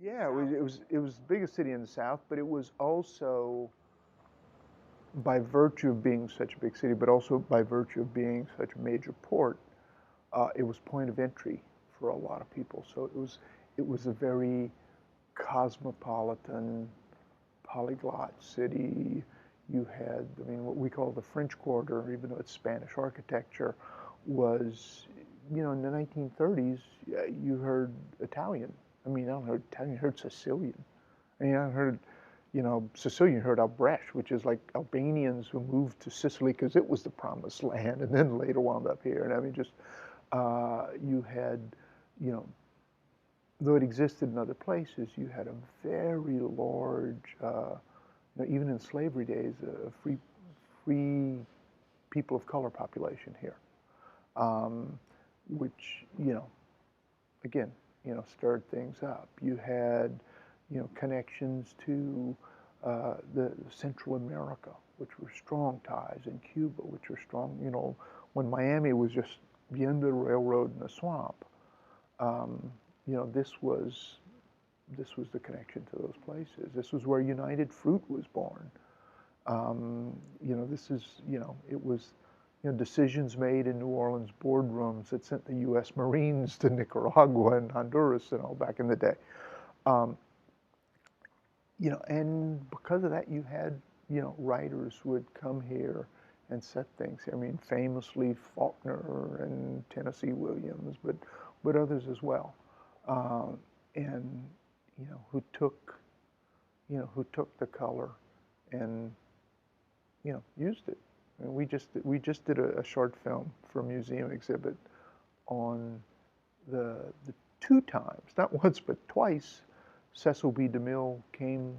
Yeah, it was the biggest city in the South, but it was also by virtue of being such a big city, but also by virtue of being such a major port, it was point of entry for a lot of people. So it was a very cosmopolitan, polyglot city. You had, I mean, what we call the French Quarter, even though it's Spanish architecture, was, in the 1930s, you heard Italian. I mean, I don't heard Italian, you heard Sicilian. I mean, I heard, Sicilian heard Albrecht, which is like Albanians who moved to Sicily because it was the promised land, and then later wound up here. And I mean, just you had, you know, though it existed in other places, you had a very large, even in slavery days, a free people of color population here, which, again, stirred things up. You had, connections to the Central America, which were strong ties, and Cuba, which were strong. When Miami was just the end of the railroad in the swamp, um, this was the connection to those places. This was where United Fruit was born. This is, it was, decisions made in New Orleans boardrooms that sent the U.S. Marines to Nicaragua and Honduras, back in the day. Um, and because of that, you had, writers who would come here and set things. I mean, famously Faulkner and Tennessee Williams, but others as well. And who took the color and used it. And we just did a short film for a museum exhibit on the two times, not once but twice, Cecil B. DeMille came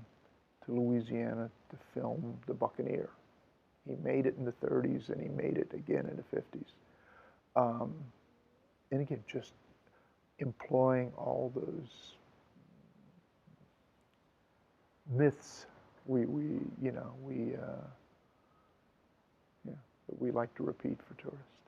to Louisiana to film The Buccaneer. He made it in the 30s and he made it again in the 50s. And again, just employing all those myths we yeah, that we like to repeat for tourists.